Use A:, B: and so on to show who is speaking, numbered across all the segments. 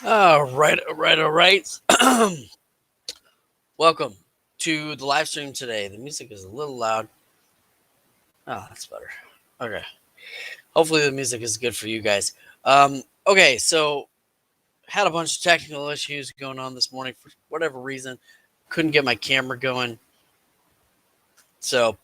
A: All right. Welcome to the live stream today. The music is a little loud. Oh, that's better. Okay. Hopefully the music is good for you guys. Okay, so had a bunch of technical issues going on this morning for whatever reason. Couldn't get my camera going. So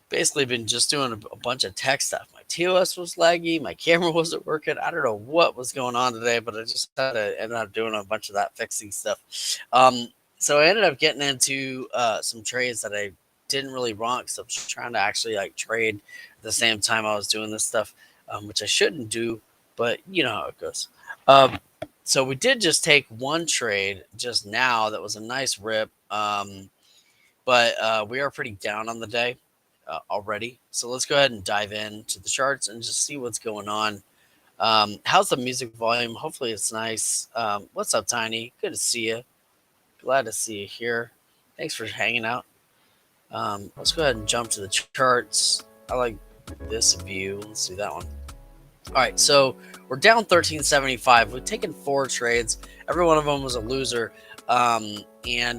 A: basically been just doing a bunch of tech stuff. My TOS was laggy, my camera wasn't working. I don't know what was going on today, but I just had to end up doing a bunch of that fixing stuff. So I ended up getting into some trades that I didn't really want because I was trying to actually like trade at the same time I was doing this stuff, which I shouldn't do, but you know how it goes. Um, so we did just take one trade just now that was a nice rip, but we are pretty down on the day already. So let's go ahead and dive into the charts and just see what's going on. How's the music volume? Hopefully it's nice. What's up, Tiny? Good to see you. Glad to see you here. Thanks for hanging out. Let's go ahead and jump to the charts. I like this view. Let's see that one. All right, so we're down 1375. We've taken 4 trades. Every one of them was a loser, and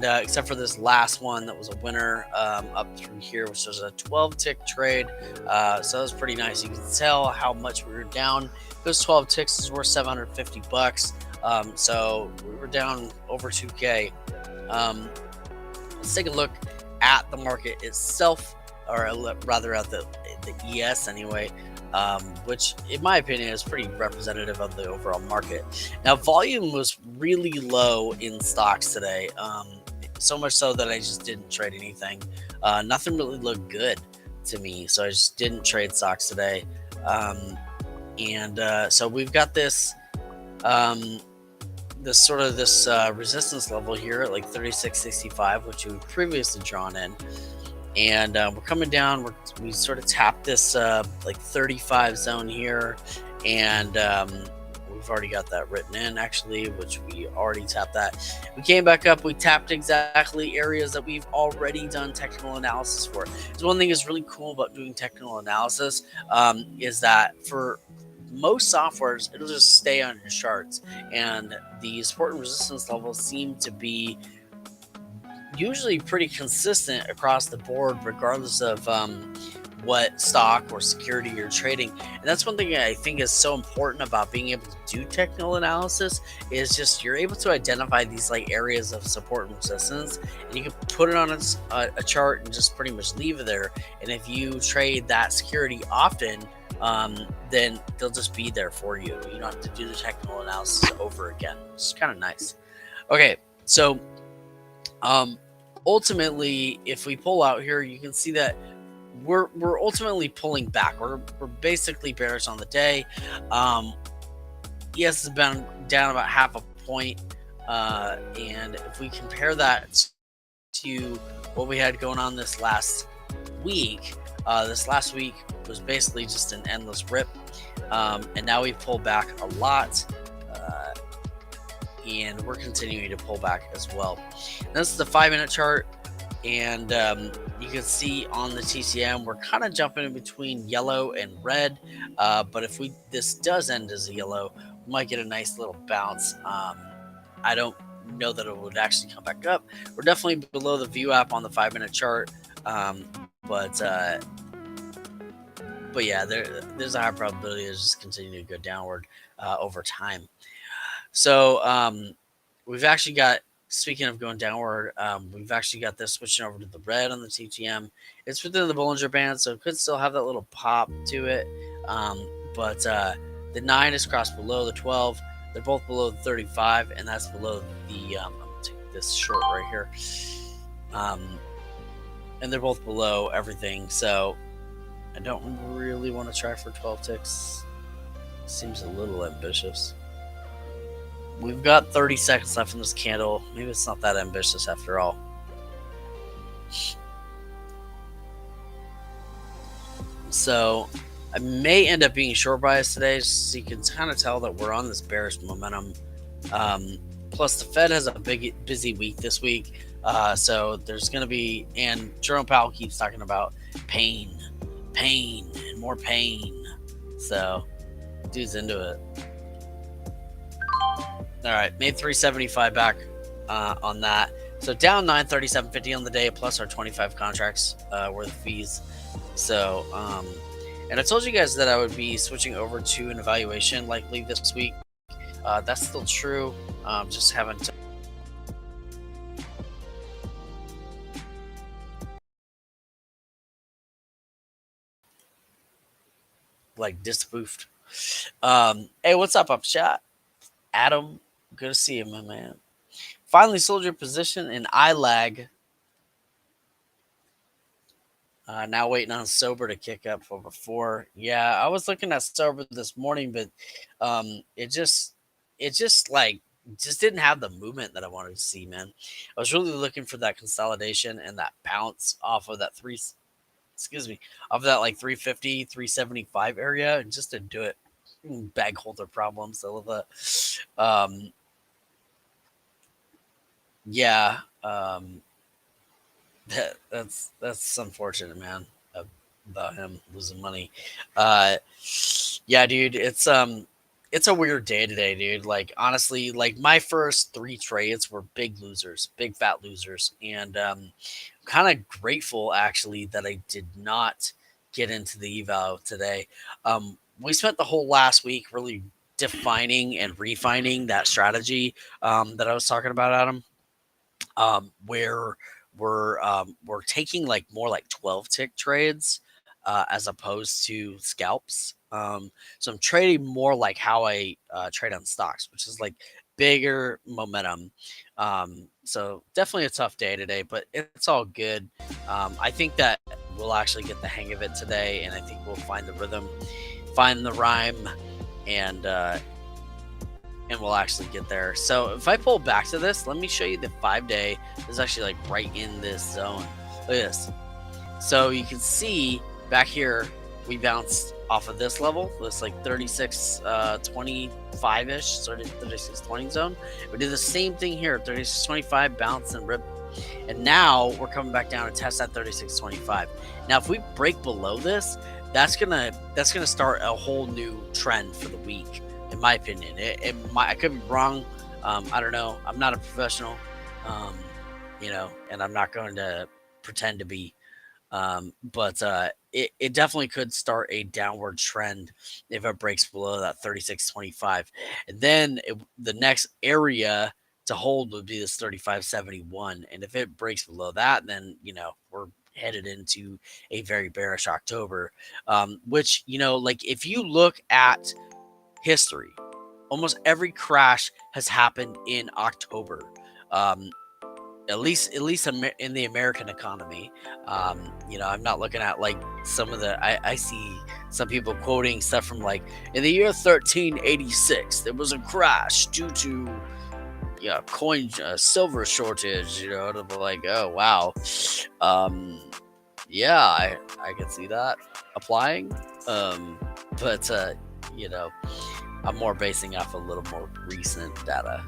A: except for this last one that was a winner up through here, which was a 12 tick trade. So that was pretty nice. You can tell how much we were down. Those 12 ticks is worth $750. So we were down over 2K. Let's take a look at the market itself, or rather at the ES anyway. Which in my opinion is pretty representative of the overall market. Now, volume was really low in stocks today, so much so that I just didn't trade anything. Nothing really looked good to me, so I just didn't trade stocks today. So we've got this resistance level here at like 36.65, which we've previously drawn in. And we're coming down. We sort of tapped this like 35 zone here, and we've already got that written in actually, which we already tapped that. We came back up. We tapped exactly areas that we've already done technical analysis for. So one thing is really cool about doing technical analysis is that for most softwares, it'll just stay on your charts, and the support and resistance levels seem to be usually pretty consistent across the board, regardless of what stock or security you're trading. And that's one thing I think is so important about being able to do technical analysis, is just you're able to identify these like areas of support and resistance, and you can put it on a chart and just pretty much leave it there. And if you trade that security often, then they'll just be there for you. You don't have to do the technical analysis over again. It's kind of nice. Okay, so ultimately, if we pull out here, you can see that we're ultimately pulling back. We're basically bearish on the day. ES has been down about half a point, and if we compare that to what we had going on this last week was basically just an endless rip, and now we've pulled back a lot. And we're continuing to pull back as well. And this is the 5-minute chart, and you can see on the TCM we're kind of jumping in between yellow and red, but if this does end as a yellow, we might get a nice little bounce. I don't know that it would actually come back up. We're definitely below the view app on the 5-minute chart, but yeah, there's a high probability it's just continuing to go downward over time. So we've actually got, speaking of going downward, we've actually got this switching over to the red on the TTM. It's within the Bollinger Band, so it could still have that little pop to it. But the 9 is crossed below the 12. They're both below the 35, and that's below the, I'm going to take this short right here. And they're both below everything, so I don't really want to try for 12 ticks. Seems a little ambitious. We've got 30 seconds left in this candle. Maybe it's not that ambitious after all. So I may end up being short biased today, so you can kind of tell that we're on this bearish momentum. Plus, the Fed has a busy week this week. So there's going to be, and Jerome Powell keeps talking about pain, and more pain. So dude's into it. All right, made 375 back on that. So down 937.50 on the day, plus our 25 contracts worth of fees. So, and I told you guys that I would be switching over to an evaluation likely this week. That's still true. Just haven't like disproofed. Hey, what's up chat? Adam, good to see you, my man. Finally sold your position in iLag. Now waiting on sober to kick up for before. Yeah, I was looking at sober this morning, but it just like just didn't have the movement that I wanted to see, man. I was really looking for that consolidation and that bounce off of that excuse me, off of that like 350, 375 area, and just didn't do it. Bag holder problems. I love that. Yeah. That's unfortunate, man. About him losing money. Uh, yeah, dude, it's a weird day today, dude. Like honestly, like my first three trades were big losers, big fat losers, and kind of grateful actually that I did not get into the eval today. We spent the whole last week really defining and refining that strategy that I was talking about, Adam, where we're taking like more like 12 tick trades as opposed to scalps. So I'm trading more like how I trade on stocks, which is like bigger momentum. So definitely a tough day today, but it's all good. I think that we'll actually get the hang of it today, and I think we'll find the rhythm, find the rhyme, and we'll actually get there. So if I pull back to this, let me show you the 5-day. This is actually like right in this zone. Look at this. So you can see back here, we bounced off of this level, this like 36.25-ish, sort of 36.20 zone. We did the same thing here, 36.25, bounce and rip. And now we're coming back down to test that 36.25. Now, if we break below this, that's gonna start a whole new trend for the week. In my opinion, I could be wrong. I don't know. I'm not a professional, and I'm not going to pretend to be. But it definitely could start a downward trend if it breaks below that 36.25, and then the next area to hold would be this 35.71, and if it breaks below that, then we're headed into a very bearish October, which like if you look at history, almost every crash has happened in October. At least in the American economy. I'm not looking at like some of the I see some people quoting stuff from like in the year 1386 there was a crash due to coin silver shortage. And I'm like, oh wow, yeah, I can see that applying. But I'm more basing off a little more recent data.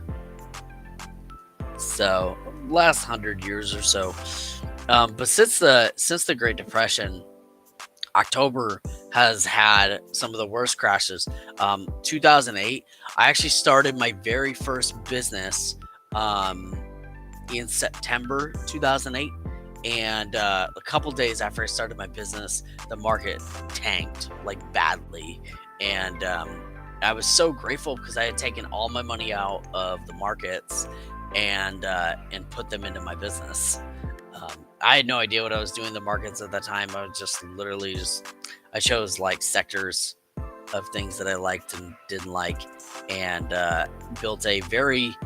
A: So last 100 years or so. But since the Great Depression, October has had some of the worst crashes. 2008, I actually started my very first business in September 2008. And a couple days after I started my business, the market tanked like badly. And I was so grateful because I had taken all my money out of the markets and put them into my business. I had no idea what I was doing in the markets at that time. I was just literally I chose like sectors of things that I liked and didn't like, and built a very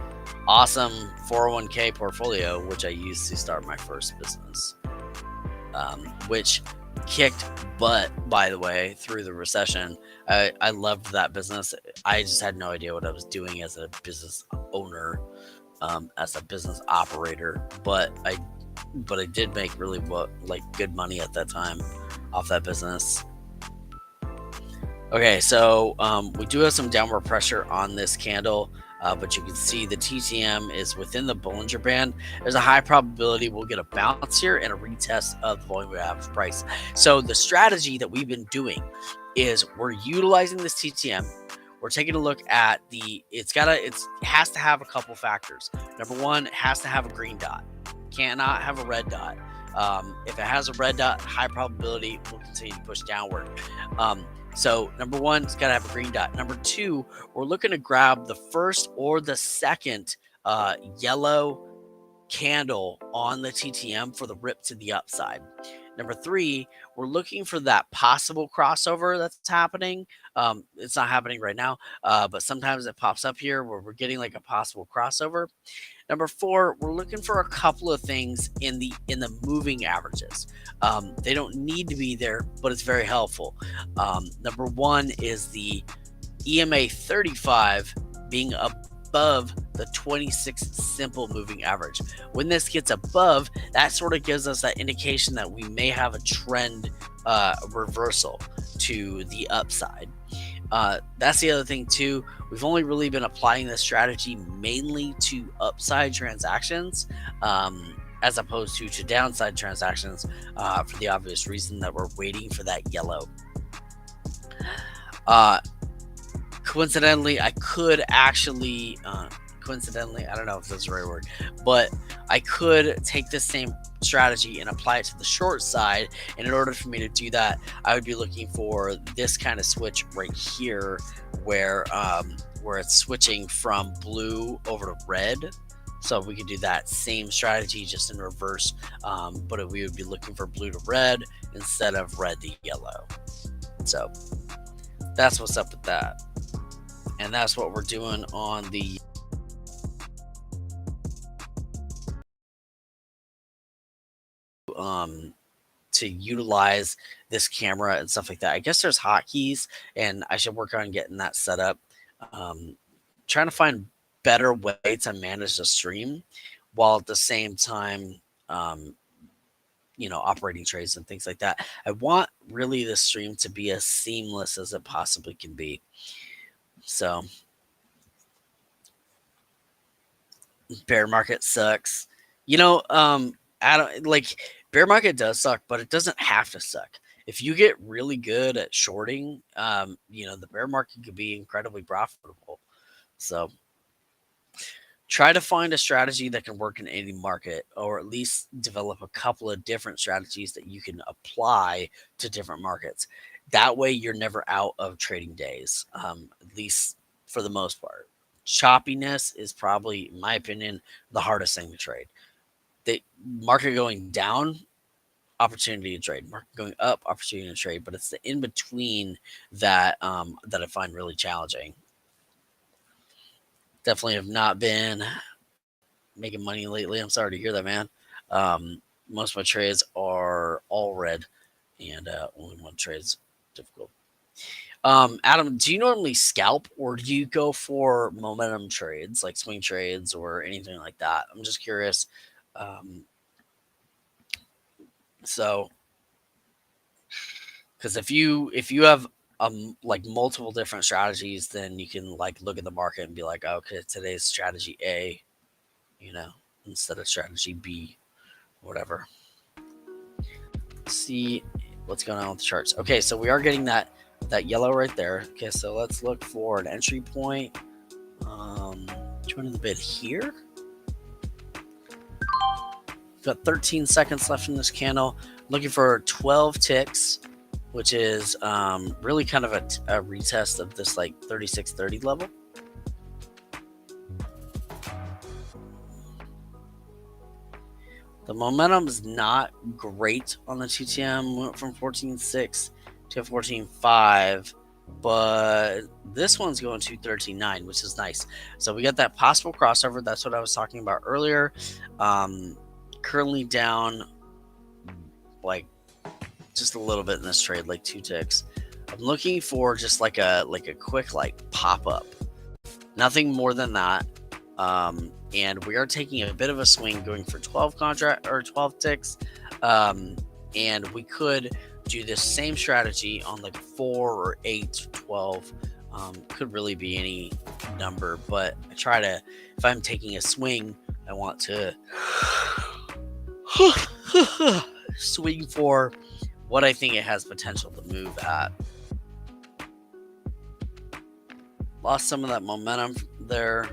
A: awesome 401k portfolio, which I used to start my first business, which kicked butt, by the way, through the recession. I loved that business. I just had no idea what I was doing as a business owner, as a business operator, but I did make really good money at that time off that business. Okay, so we do have some downward pressure on this candle, but you can see the TTM is within the Bollinger Band. There's a high probability we'll get a bounce here and a retest of the volume average price. So the strategy that we've been doing is we're utilizing this TTM. we're taking a look at it has to have a couple factors. Number one, it has to have a green dot. Cannot have a red dot. If it has a red dot, high probability will continue to push downward. So number one, it's got to have a green dot. Number two, we're looking to grab the first or the second yellow candle on the TTM for the rip to the upside. Number three, we're looking for that possible crossover that's happening. It's not happening right now, but sometimes it pops up here where we're getting like a possible crossover. Number four, we're looking for a couple of things in the moving averages. They don't need to be there, but it's very helpful. Number one is the EMA 35 being above the 26 simple moving average. When this gets above, that sort of gives us that indication that we may have a trend reversal to the upside. That's the other thing too. We've only really been applying this strategy mainly to upside transactions, as opposed to downside transactions, for the obvious reason that we're waiting for that yellow. Coincidentally, I could actually, I don't know if that's the right word, but I could take this same strategy and apply it to the short side. And in order for me to do that, I would be looking for this kind of switch right here, where it's switching from blue over to red. So we could do that same strategy just in reverse, but we would be looking for blue to red instead of red to yellow. So that's what's up with that. And that's what we're doing on the to utilize this camera and stuff like that. I guess there's hotkeys, and I should work on getting that set up. Trying to find better way to manage the stream while at the same time, operating trades and things like that. I want really the stream to be as seamless as it possibly can be. So bear market sucks. I don't like bear market does suck, but it doesn't have to suck. If you get really good at shorting, the bear market could be incredibly profitable. So try to find a strategy that can work in any market, or at least develop a couple of different strategies that you can apply to different markets. That way you're never out of trading days, at least for the most part. Choppiness is probably, in my opinion, the hardest thing to trade. The market going down, opportunity to trade. Market going up, opportunity to trade. But it's the in between that that I find really challenging. Definitely have not been making money lately. I'm sorry to hear that, man. Most of my trades are all red, and only one trade is difficult. Adam, do you normally scalp, or do you go for momentum trades, like swing trades or anything like that? I'm just curious. So, because if you have like multiple different strategies, then you can like look at the market and be like, okay, today's strategy A, instead of strategy B, whatever. See what's going on with the charts. Okay, so we are getting that yellow right there. Okay, so let's look for an entry point. Joining the bid here. Got 13 seconds left in this candle. Looking for 12 ticks, which is really kind of a retest of this like 3630 level. The momentum is not great on the TTM. Went from 14.6 to 14.5, but this one's going to 13.9, which is nice. So we got that possible crossover. That's what I was talking about earlier. Currently down like just a little bit in this trade, like 2 ticks. I'm looking for just like a quick like pop up, nothing more than that. And we are taking a bit of a swing, going for 12 ticks. And we could do this same strategy on like 4 or 8, 12. Could really be any number, but if I'm taking a swing, I want to swing for what I think it has potential to move at. Lost some of that momentum there.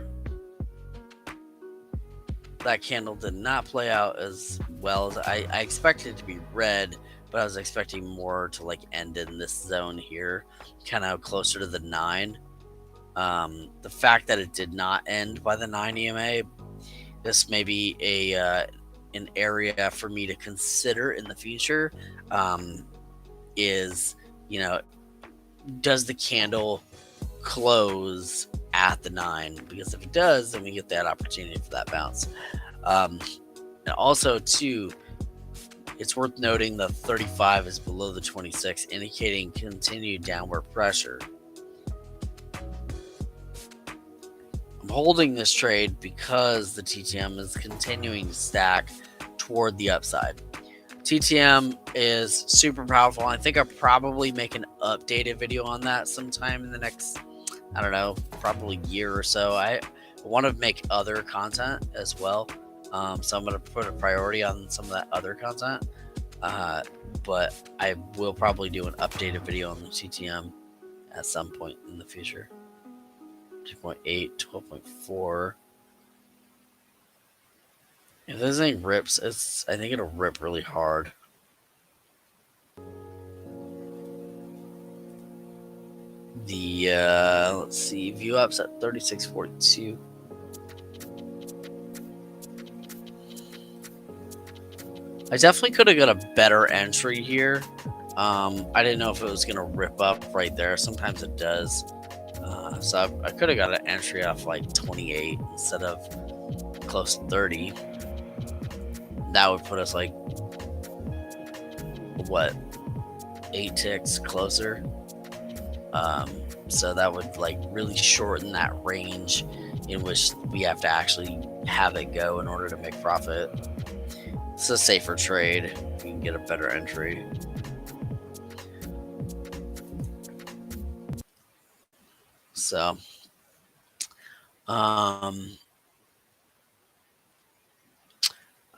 A: That candle did not play out as well as I expected it to be red, but I was expecting more to like end in this zone here, kind of closer to the 9. The fact that it did not end by the 9 EMA, this may be an area for me to consider in the future. Um, is you know, does the candle close at the 9? Because if it does, then we get that opportunity for that bounce. Um, and also, too, it's worth noting the 35 is below the 26, indicating continued downward pressure. I'm holding this trade because the TTM is continuing to stack toward the upside. TTM is super powerful. I think I'll probably make an updated video on that sometime in the next, I don't know, probably year or so. I want to make other content as well. So I'm going to put a priority on some of that other content. But I will probably do an updated video on the TTM at some point in the future. 2.8, 12.4. If this thing rips, I think it'll rip really hard. The let's see, view ups at 36.42. I definitely could have got a better entry here. I didn't know if it was gonna rip up right there. Sometimes it does. So I could have got an entry off like 28 instead of close to 30. That would put us like what, 8 ticks closer. So that would like really shorten that range in which we have to actually have it go in order to make profit. It's a safer trade. We can get a better entry. So, I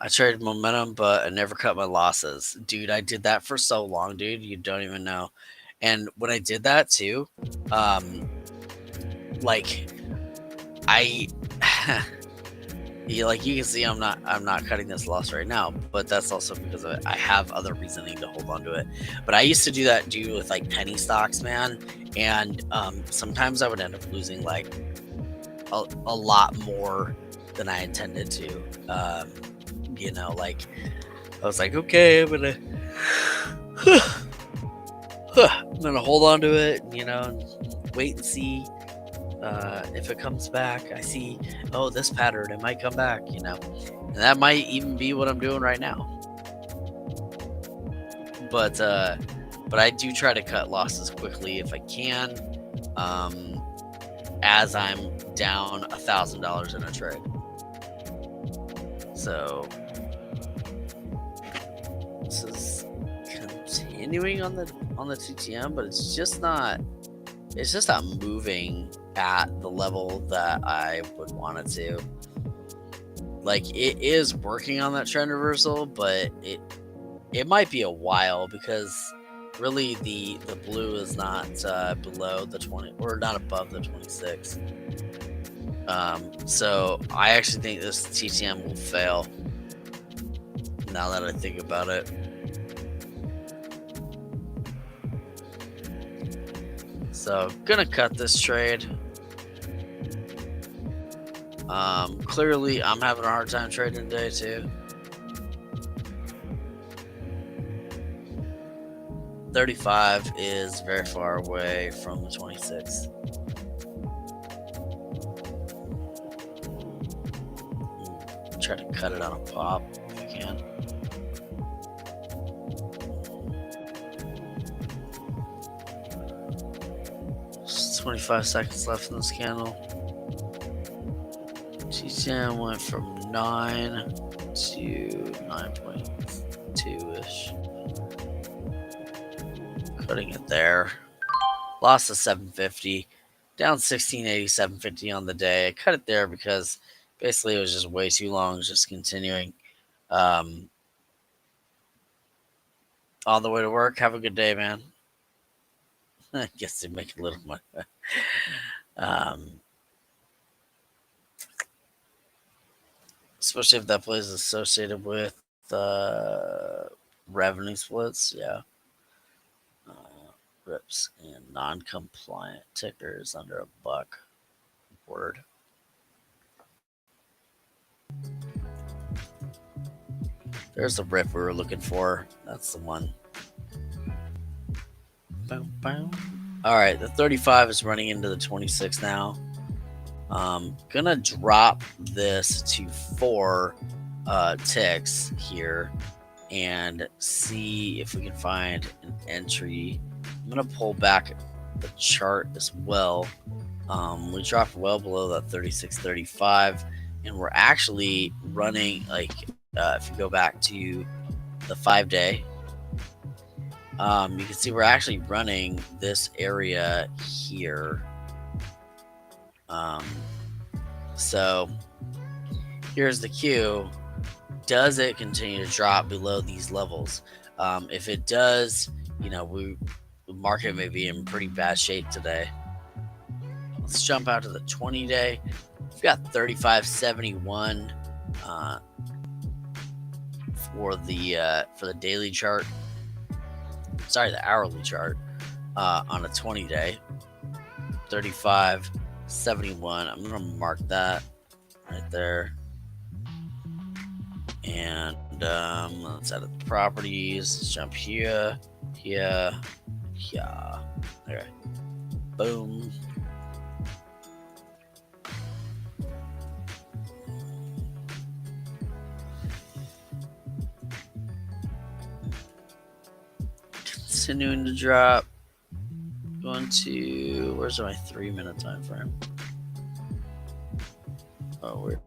A: traded momentum, but I never cut my losses. Dude, I did that for so long, dude. You don't even know. And when I did that too, like I like you can see I'm not cutting this loss right now, but that's also because I have other reasoning to hold on to it. But I used to do that with like penny stocks, man, and sometimes I would end up losing like a lot more than I intended to. Like I was like, okay, I'm gonna hold on to it, and wait and see. If it comes back, I see, oh, this pattern, it might come back, and that might even be what I'm doing right now. But I do try to cut losses quickly if I can, as I'm down $1,000 in a trade. So this is continuing on the TTM, but it's just not moving at the level that I would want it to. Like, it is working on that trend reversal, but it might be a while, because really the blue is not below the 20, or not above the 26. So I actually think this TTM will fail, now that I think about it. So gonna cut this trade. Clearly I'm having a hard time trading today too. 35 is very far away from the 26. Try to cut it on a pop if you can. Just 25 seconds left in this candle. TTM went from 9 to 9.2-ish. Cutting it there. Lost to 750. Down 1680, 750 on the day. I cut it there because basically it was just way too long, just continuing. On the way to work. Have a good day, man. I guess they make a little money. Um, Especially if that play is associated with revenue splits. Yeah. Rips and non-compliant tickers under $1. Word. There's the rip we were looking for. That's the one. Boom, boom. All right, the 35 is running into the 26 now. Gonna drop this to 4 ticks here and see if we can find an entry. I'm gonna pull back the chart as well. We dropped well below that 36.35, and we're actually running like if you go back to the 5-day, you can see we're actually running this area here. So here's the cue. Does it continue to drop below these levels? If it does, the market may be in pretty bad shape today. Let's jump out to the 20-day. We've got 35.71 for the daily chart. Sorry, the hourly chart on a 20-day. 35.71. I'm gonna mark that right there. And let's edit the properties. Let's jump here. Okay. Boom. Continuing to drop. Going to, where's my 3-minute time frame? Oh, weird.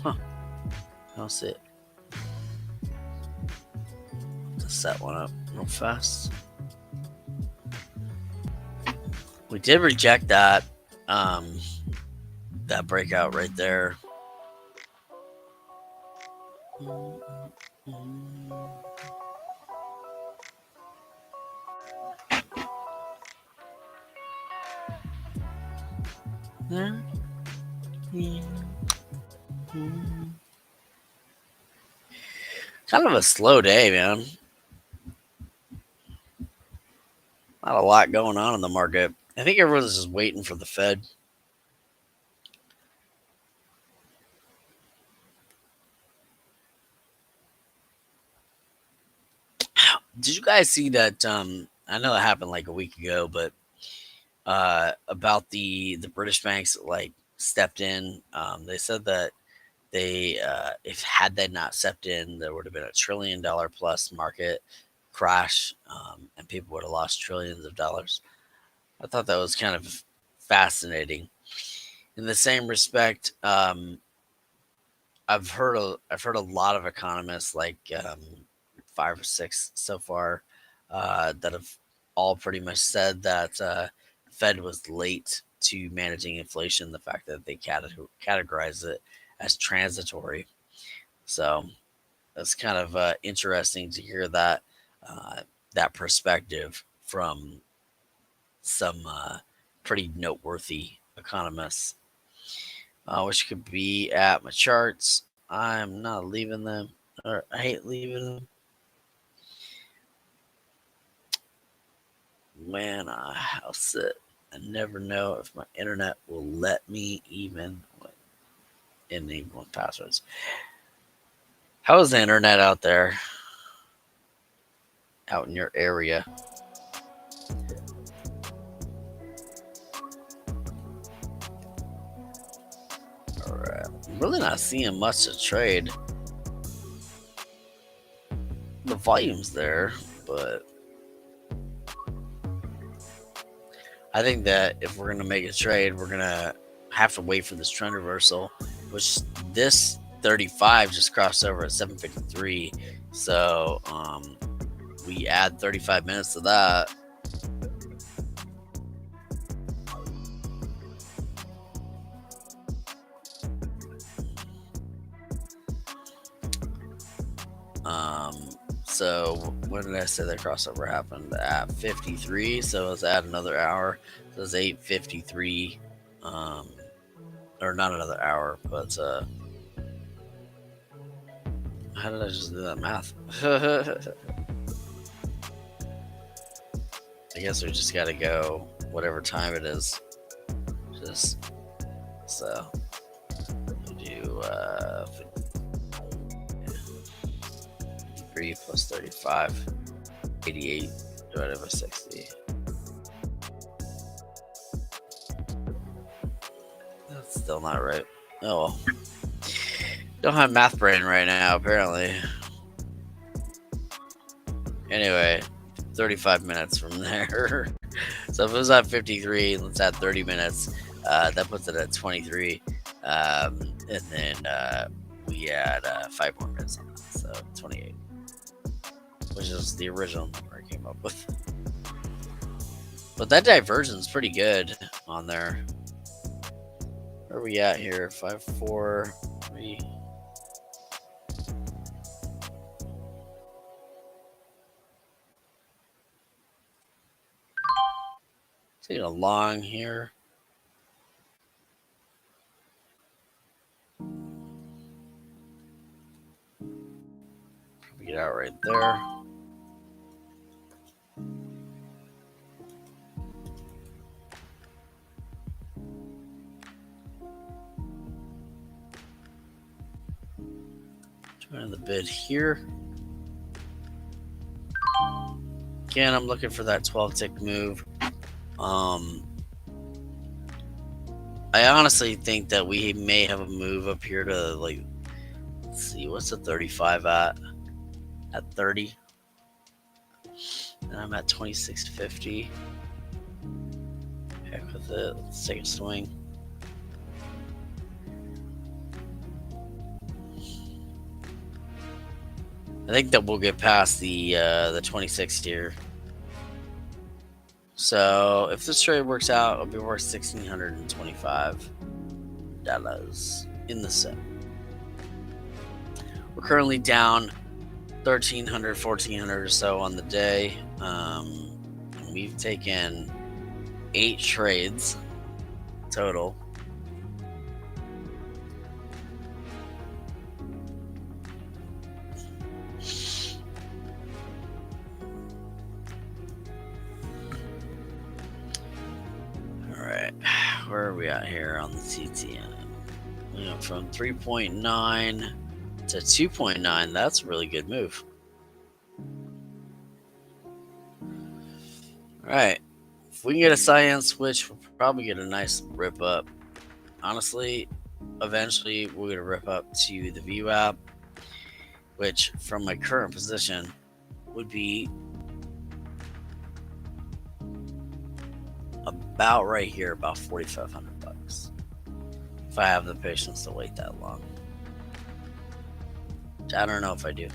A: Huh. I'll see it. Just set one up real fast. We did reject that breakout right there. Kind of a slow day, man. Not a lot going on in the market. I think everyone's just waiting for the Fed. Did you guys see that? I know it happened like a week ago, but about the British banks like stepped in. They said that they if had they not stepped in, there would have been $1 trillion plus market crash, and people would have lost trillions of dollars. I thought that was kind of fascinating. In the same respect, I've heard a lot of economists, like 5 or 6 so far, that have all pretty much said that Fed was late to managing inflation. The fact that they categorize it as transitory. So it's kind of interesting to hear that that perspective from some pretty noteworthy economists. Which could be at my charts. I'm not leaving them, or I hate leaving them. Man, I'll sit. I never know if my internet will let me even enable passwords. How is the internet out there? Out in your area? Alright. I'm really not seeing much to trade. The volume's there, but I think that if we're going to make a trade, we're going to have to wait for this trend reversal, which this 35 just crossed over at 753. So we add 35 minutes to that. So when did I say that crossover happened? At 53. So let's add another hour. So it's 8:53. Um, or not another hour, but how did I just do that math? I guess we just got to go whatever time it is. Just so we do 53 plus 35, 88 divided by 60. That's still not right. Oh well. Don't have math brain right now, apparently. Anyway, 35 minutes from there. So if it was at 53, let's add 30 minutes. That puts it at 23. And then we add 5 more minutes on that. So 28, which is the original number I came up with. But that diversion's pretty good on there. Where are we at here? 5, 4, 3. Taking a long here. Probably get out right there. Join the bid here. Again, I'm looking for that 12 tick move. I honestly think that we may have a move up here to, like, let's see, what's the 35 at? At 30. And I'm at 26.50. Heck with it. Let's take a swing. I think that we'll get past the 26 here. So if this trade works out, it'll be worth $1,625 in the set. We're currently down 1,300, 1,400 or so on the day. We've taken 8 trades total. Where are we at here on the TTM? We went from 3.9 to 2.9. That's a really good move. All right. If we can get a cyan switch, we'll probably get a nice rip up. Honestly, eventually we're going to rip up to the VWAP, which from my current position would be about right here, about $4,500 if I have the patience to wait that long. I don't know if I do.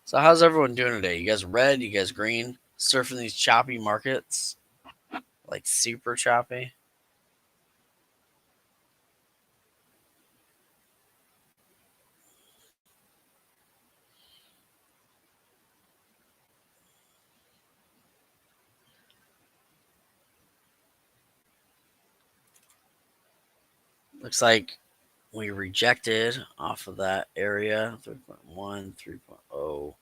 A: So how's everyone doing today? You guys red? You guys green? Surfing these choppy markets? Like super choppy? Looks like we rejected off of that area. 3.1, 3.0,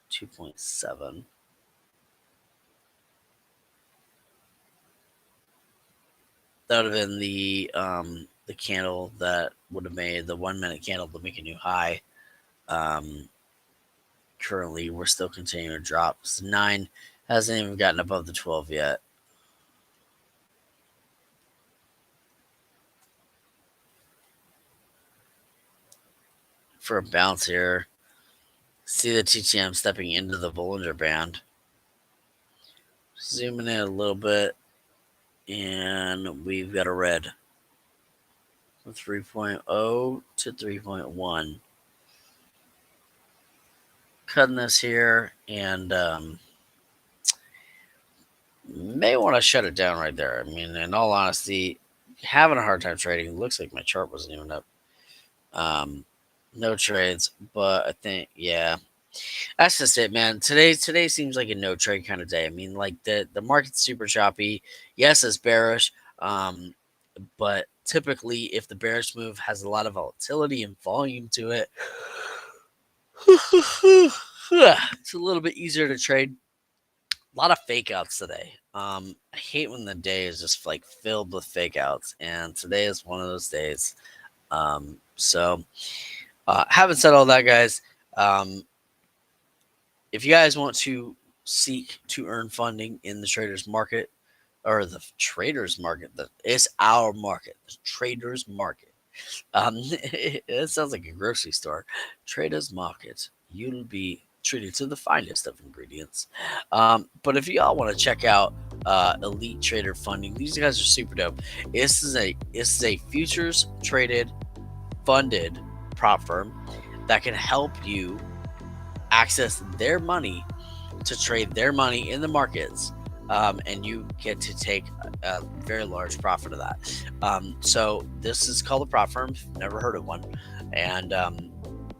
A: 2.7. That would have been the candle that would have made the 1 minute candle to make a new high. Currently, we're still continuing to drop. So 9 hasn't even gotten above the 12 yet. For a bounce here, see the TTM stepping into the Bollinger Band. Zooming in a little bit, and we've got a red from 3.0 to 3.1. Cutting this here, and may want to shut it down right there. I mean, in all honesty, having a hard time trading. Looks like my chart wasn't even up. Um, no trades, but I think yeah, that's just it, man. Today seems like a no trade kind of day. I mean, like the market's super choppy. Yes, it's bearish. But typically, if the bearish move has a lot of volatility and volume to it, it's a little bit easier to trade. A lot of fake outs today. I hate when the day is just like filled with fake outs, and today is one of those days. Having said all that, guys, um, if you guys want to seek to earn funding in the traders market or the traders market, it's our market, the traders market. It sounds like a grocery store. Traders market. You'll be treated to the finest of ingredients. But if y'all want to check out Elite Trader Funding, these guys are super dope. This is a futures traded funded prop firm that can help you access their money to trade their money in the markets, and you get to take a very large profit of that. So this is called a prop firm. Never heard of one, and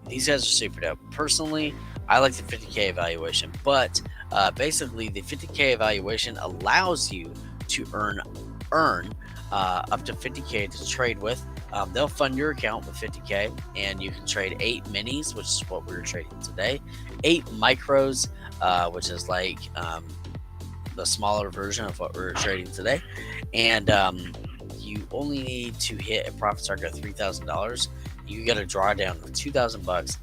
A: these guys are super dope. Personally, I like the 50K evaluation, but basically the 50K evaluation allows you to earn up to 50K to trade with. They'll fund your account with 50K, and you can trade 8 minis, which is what we were trading today, 8 micros, which is like the smaller version of what we're trading today. And you only need to hit a profit target of $3,000. You get a drawdown of $2,000,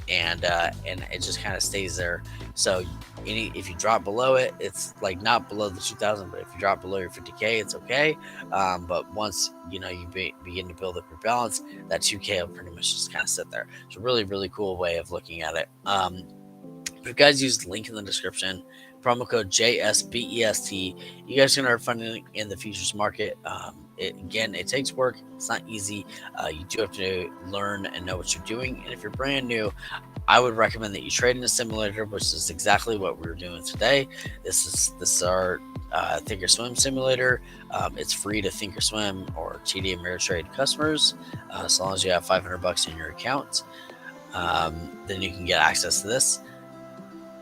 A: and it just kind of stays there. So if you drop below it, it's like not below the 2,000, but if you drop below your 50K, it's okay. But once you begin to build up your balance, that 2K will pretty much just kind of sit there. It's a really, really cool way of looking at it. If you guys use the link in the description, promo code JSBEST, you guys can earn funding in the futures market. It takes work. It's not easy. You do have to learn and know what you're doing. And if you're brand new, I would recommend that you trade in a simulator, which is exactly what we're doing today. This is our Thinkorswim simulator. It's free to Thinkorswim or TD Ameritrade customers, as long as you have $500 in your account. Then you can get access to this.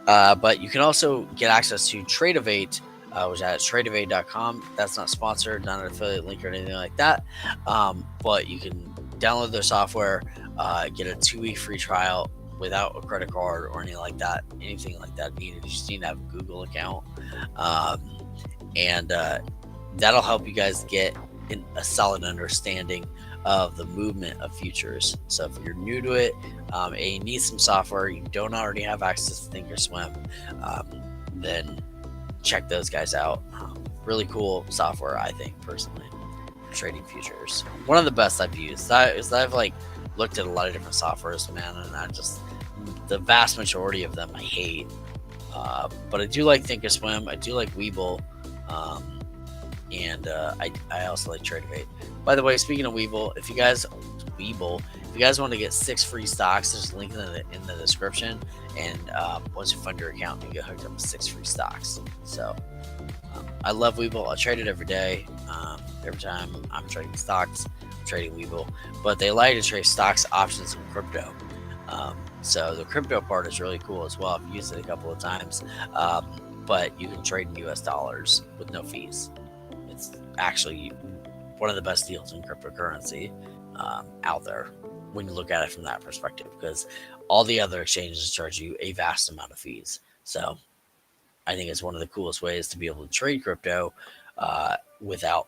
A: But you can also get access to Tradeovate, which is at tradeovate.com. That's not sponsored, not an affiliate link or anything like that. But you can download their software, get a 2-week free trial without a credit card or anything like that. Anything like that needed. You just need to have a Google account. And that'll help you guys get a solid understanding of the movement of futures. So if you're new to it, and you need some software, you don't already have access to Thinkorswim, then check those guys out. Really cool software, I think, personally, for trading futures. One of the best I've used. I've like looked at a lot of different softwares, man, and the vast majority of them I hate. But I do like Thinkorswim. I do like Webull. And I also like Tradeovate. By the way, speaking of Webull, if you guys want to get 6 free stocks, there's a link in the description. And once you fund your account, you get hooked up with 6 free stocks. So I love Webull. I trade it every day. Every time I'm trading stocks, I'm trading Webull. But they allow you to trade stocks, options, and crypto. So the crypto part is really cool as well. I've used it a couple of times. But you can trade in US dollars with no fees. It's actually one of the best deals in cryptocurrency out there when you look at it from that perspective, because all the other exchanges charge you a vast amount of fees. So I think it's one of the coolest ways to be able to trade crypto without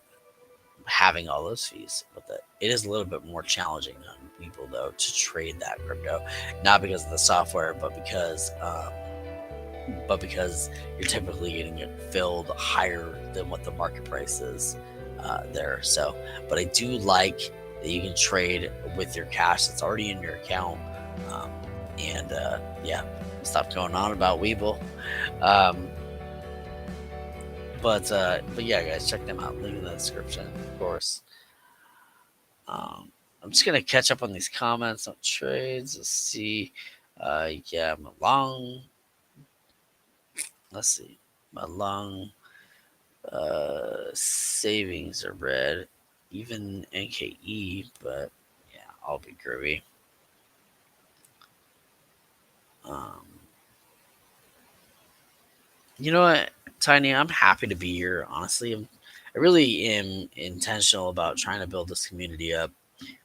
A: having all those fees. But it is a little bit more challenging on people, though, to trade that crypto, not because of the software, but because you're typically getting it filled higher than what the market price is there. So, but I do like that you can trade with your cash that's already in your account. Stop going on about Webull. But yeah, guys, check them out. Link in the description, of course. I'm just gonna catch up on these comments on trades. Let's see. I'm long. Let's see. My long. Savings are red, even NKE, but yeah, I'll be groovy. Um, you know what, Tiny? I'm happy to be here. Honestly, I really am intentional about trying to build this community up.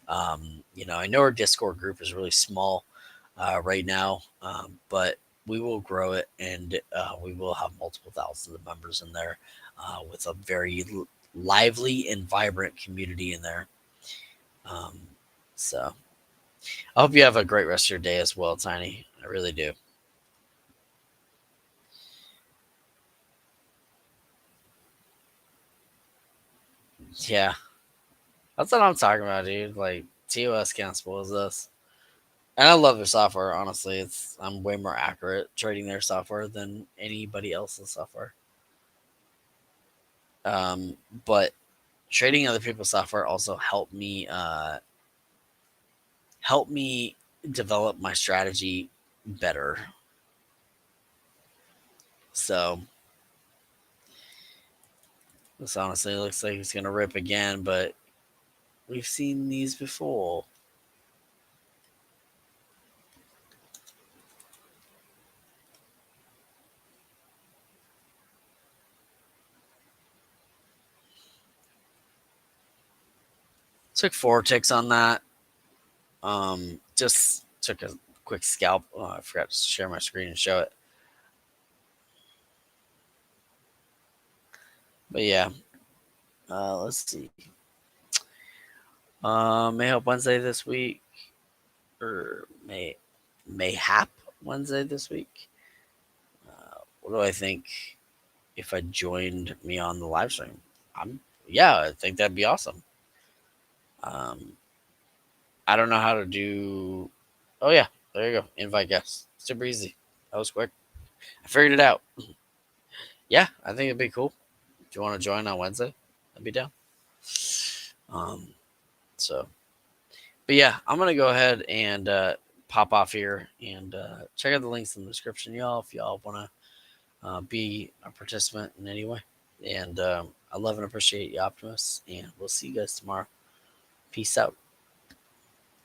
A: I know our Discord group is really small right now, but we will grow it, and we will have multiple thousands of members in there with a very lively and vibrant community in there. Um, so I hope you have a great rest of your day as well, Tiny. I really do. Yeah, that's what I'm talking about, dude. Like TOS can't spoil this. And I love their software. Honestly, it's I'm way more accurate trading their software than anybody else's software. Um, but trading other people's software also help me develop my strategy better. So this honestly looks like it's gonna rip again, but we've seen these before. Took 4 ticks on that. Just took a quick scalp. Oh, I forgot to share my screen and show it. But yeah, let's see. Mayhap Wednesday this week, or Mayhap Wednesday this week. What do I think if I joined me on the live stream? Yeah, I think that'd be awesome. Um, I don't know how to do. Oh yeah, there you go. Invite guests. Super easy. That was quick. I figured it out. Yeah, I think it'd be cool. If you want to join on Wednesday, I'd be down. Um, so, but yeah, I'm gonna go ahead and pop off here and check out the links in the description, y'all. If y'all want to be a participant in any way, and I love and appreciate you, Optimus. And we'll see you guys tomorrow. Peace out.